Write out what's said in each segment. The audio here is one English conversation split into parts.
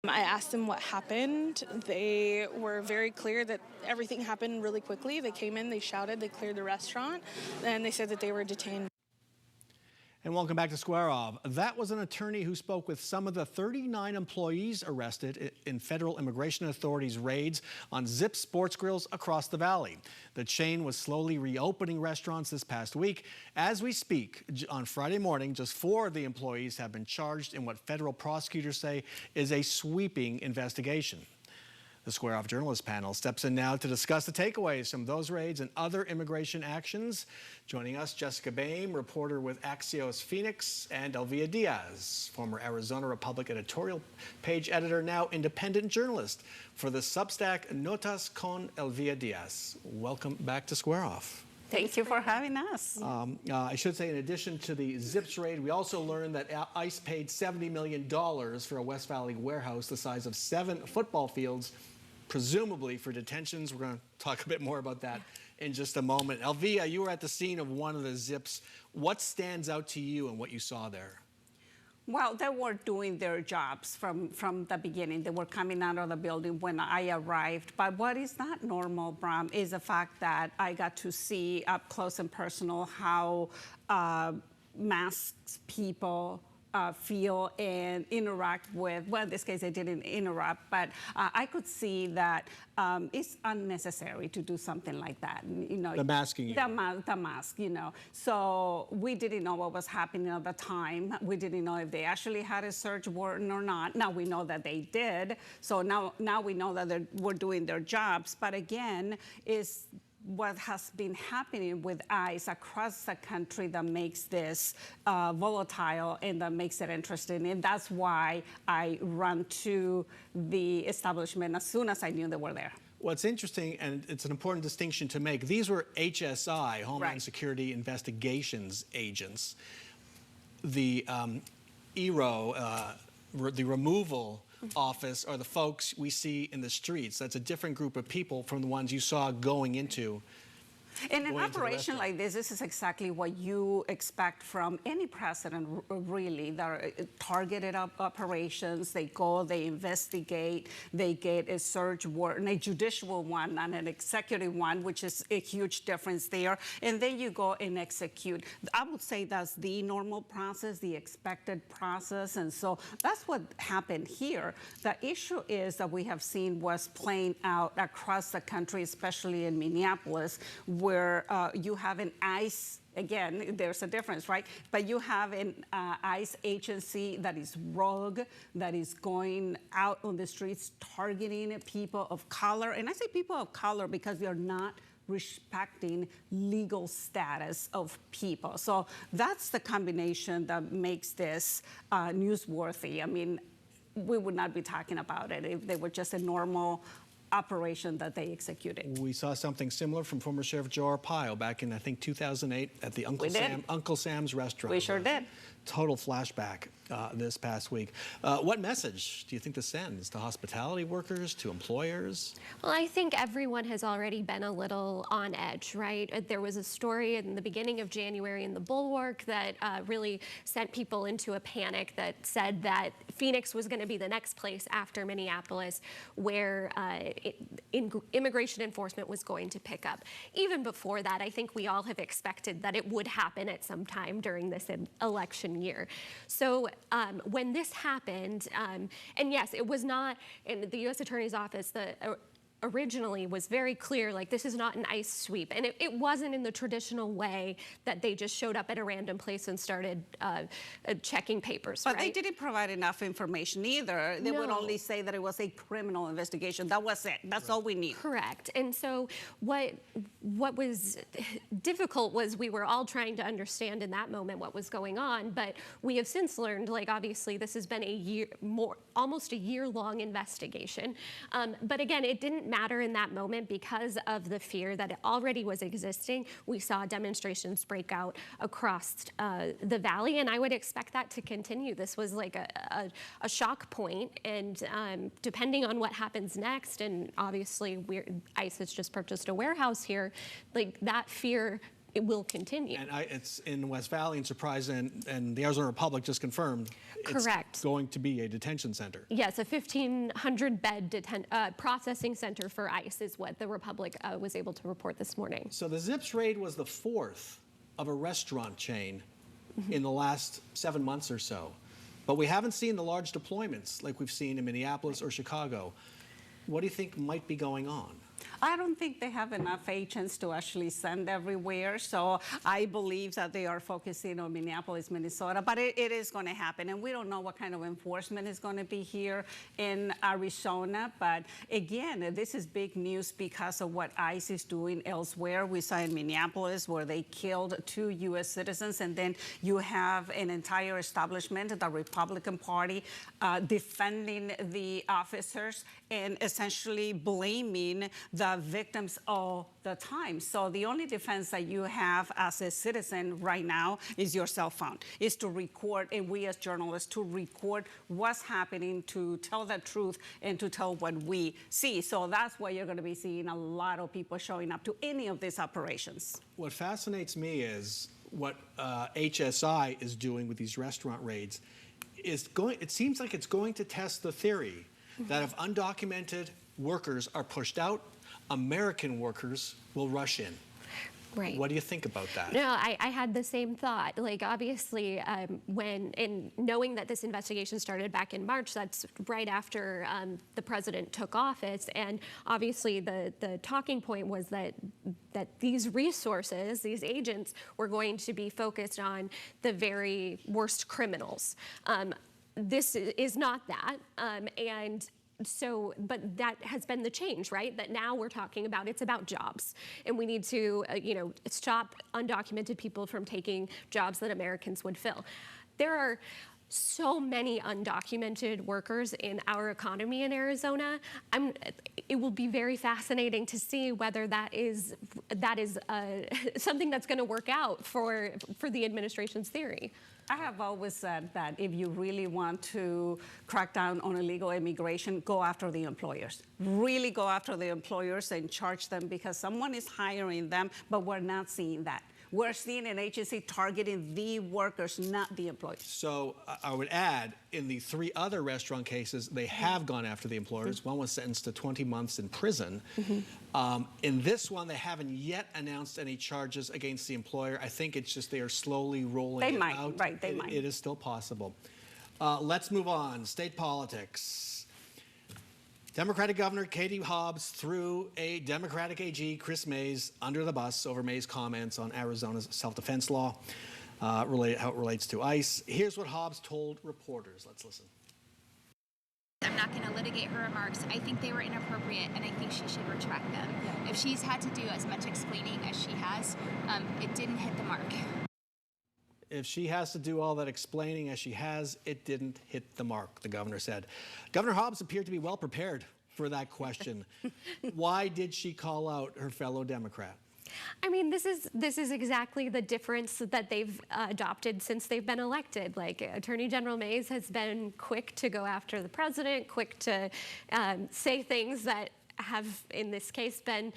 I asked them what happened. They were very clear that everything happened really quickly. They came in, they shouted, they cleared the restaurant, and they said that they were detained. And welcome back to Square Off. That was an attorney who spoke with some of the 39 employees arrested in federal immigration authorities' raids on Zip sports grills across the valley. The chain was slowly reopening restaurants this past week. As we speak, on Friday morning, just 4 of the employees have been charged in what federal prosecutors say is a sweeping investigation. The Square Off journalist panel steps in now to discuss the takeaways from those raids and other immigration actions. Joining us, Jessica Boehm, reporter with Axios Phoenix, and Elvia Diaz, former Arizona Republic editorial page editor, now independent journalist for the Substack Notas con Elvia Diaz. Welcome back to Square Off. Thank you for having us. I should say, in addition to the Zips raid, we also learned that ICE paid $70 million for a West Valley warehouse the size of 7 football fields, presumably for detentions. We're going to talk a bit more about that in just a moment. Elvia, you were at the scene of one of the Zips. What stands out to you and what you saw there? Well, they were doing their jobs from the beginning. They were coming out of the building when I arrived. But what is not normal, Bram, is the fact that I got to see up close and personal how masked people feel and interact with, well, in this case, they didn't interrupt, but I could see that it's unnecessary to do something like that. You know, the masking. The mask, you know. So we didn't know what was happening at the time. We didn't know if they actually had a search warrant or not. Now we know that they did. So now we know that they were doing their jobs. But again, is what has been happening with ICE across the country that makes this volatile and that makes it interesting. And that's why I ran to the establishment as soon as I knew they were there. What's interesting, and it's an important distinction to make, these were HSI, Homeland Security Investigations agents. The ERO, the removal office, are the folks we see in the streets. That's a different group of people from the ones you saw going into. In an operation like this is exactly what you expect from any president, really. They're targeted operations. They go, they investigate, they get a search warrant, a judicial one and an executive one, which is a huge difference there. And then you go and execute. I would say that's the normal process, the expected process. And so that's what happened here. The issue is that we have seen was playing out across the country, especially in Minneapolis, where you have an ICE, again, there's a difference, right? But you have an ICE agency that is rogue, that is going out on the streets, targeting people of color. And I say people of color because they're not respecting legal status of people. So that's the combination that makes this newsworthy. I mean, we would not be talking about it if they were just a normal operation that they executed. We saw something similar from former Sheriff Joe Arpaio back in, I think, 2008 at the Uncle Sam's restaurant. We sure did. Total flashback this past week. What message do you think this sends to hospitality workers, to employers? Well, I think everyone has already been a little on edge, right? There was a story in the beginning of January in the Bulwark that really sent people into a panic that said that Phoenix was going to be the next place after Minneapolis where immigration enforcement was going to pick up. Even before that, I think we all have expected that it would happen at some time during this election year. So when this happened, and yes, it was not in the U.S. Attorney's Office, originally was very clear, like, this is not an ICE sweep. And it wasn't in the traditional way that they just showed up at a random place and started checking papers, But right? they didn't provide enough information either. They would only say that it was a criminal investigation. That was it. That's all we need. Correct. And so what was difficult was we were all trying to understand in that moment what was going on, but we have since learned, like, obviously this has been almost a year-long investigation. But again, it didn't matter in that moment because of the fear that it already was existing. We saw demonstrations break out across the valley, and I would expect that to continue. This was like a shock point, and depending on what happens next, and obviously ICE has just purchased a warehouse here, like, that fear it will continue. And it's in West Valley, and Surprise, and the Arizona Republic just confirmed. Correct. It's going to be a detention center. Yes, a 1,500-bed processing center for ICE is what the Republic was able to report this morning. So the Zips raid was the fourth of a restaurant chain in the last 7 months or so. But we haven't seen the large deployments like we've seen in Minneapolis or Chicago. What do you think might be going on? I don't think they have enough agents to actually send everywhere. So I believe that they are focusing on Minneapolis, Minnesota, but it is going to happen. And we don't know what kind of enforcement is going to be here in Arizona. But again, this is big news because of what ICE is doing elsewhere. We saw in Minneapolis where they killed 2 U.S. citizens. And then you have an entire establishment, the Republican Party, defending the officers and essentially blaming the victims all the time. So the only defense that you have as a citizen right now is your cell phone, is to record, and we as journalists to record what's happening, to tell the truth, and to tell what we see. So that's why you're going to be seeing a lot of people showing up to any of these operations. What fascinates me is what HSI is doing with these restaurant raids. It seems like it's going to test the theory that if undocumented workers are pushed out, American workers will rush in. Right. What do you think about that? No, I had the same thought. Like, obviously, knowing that this investigation started back in March, that's right after the president took office. And obviously, the talking point was that these resources, these agents, were going to be focused on the very worst criminals. This is not that. So, but that has been the change, right? That now we're talking about, it's about jobs. And we need to, stop undocumented people from taking jobs that Americans would fill. There are so many undocumented workers in our economy in Arizona. It will be very fascinating to see whether that is something that's going to work out for the administration's theory. I have always said that if you really want to crack down on illegal immigration, go after the employers. Really go after the employers and charge them because someone is hiring them, but we're not seeing that. We're seeing an agency targeting the workers, not the employers. So I would add, in the 3 other restaurant cases, they have gone after the employers. One was sentenced to 20 months in prison. In this one, they haven't yet announced any charges against the employer. I think it's just they are slowly rolling it out. Right, they might. It is still possible. Let's move on. State politics. Democratic Governor Katie Hobbs threw a Democratic AG, Kris Mayes, under the bus over Mayes' comments on Arizona's self-defense law, how it relates to ICE. Here's what Hobbs told reporters. Let's listen. I'm not going to litigate her remarks. I think they were inappropriate, and I think she should retract them. If she's had to do as much explaining as she has, it didn't hit the mark. If she has to do all that explaining as she has, it didn't hit the mark, the governor said. Governor Hobbs appeared to be well prepared for that question. Why did she call out her fellow Democrat? I mean, this is exactly the difference that they've adopted since they've been elected. Like, Attorney General Mayes has been quick to go after the president, quick to say things that have, in this case, been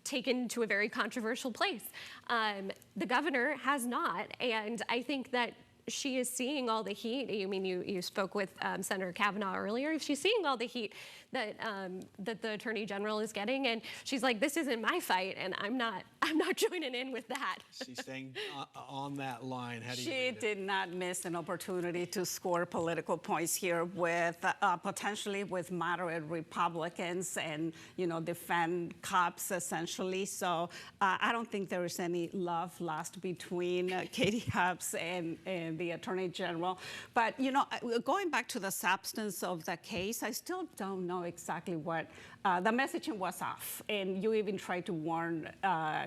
taken to a very controversial place. The governor has not, and I think that she is seeing all the heat. I mean, you spoke with Senator Kavanaugh earlier. She's seeing all the heat that the Attorney General is getting, and she's like, "This isn't my fight, and I'm not joining in with that." She's staying on that line. How do you She did not miss an opportunity to score political points here with potentially with moderate Republicans and defend cops essentially. So I don't think there is any love lost between Katie Hobbs and the Attorney General. But going back to the substance of the case, I still don't know exactly what the messaging was off. And you even tried to warn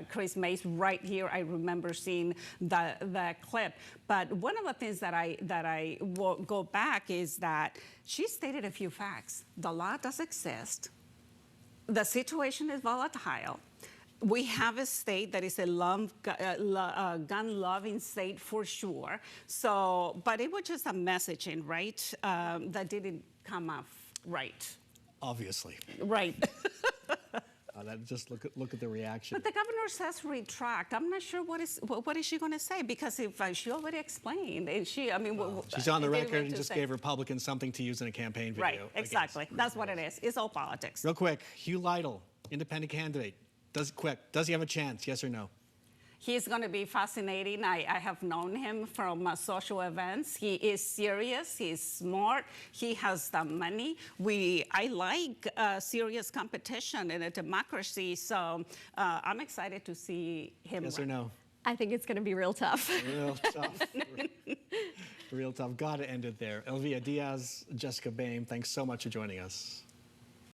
Kris Mayes right here. I remember seeing the clip. But one of the things that I will go back is that she stated a few facts. The law does exist. The situation is volatile. We have a state that is a gun-loving state for sure. So, but it was just a messaging, right? That didn't come off right. Obviously. Right. Just look at the reaction. But the governor says retract. I'm not sure what is she going to say, because if she already explained, and she's on the record and just gave Republicans something to use in a campaign video. Right, exactly. That's what it is. It's all politics. Real quick, Hugh Lytle, independent candidate. Does he have a chance? Yes or no? He's going to be fascinating. I have known him from social events. He is serious. He's smart. He has the money. I like serious competition in a democracy. So I'm excited to see him. Yes or no? I think it's going to be real tough. Real tough. Real tough. Got to end it there. Elvia Diaz, Jessica Boehm, thanks so much for joining us.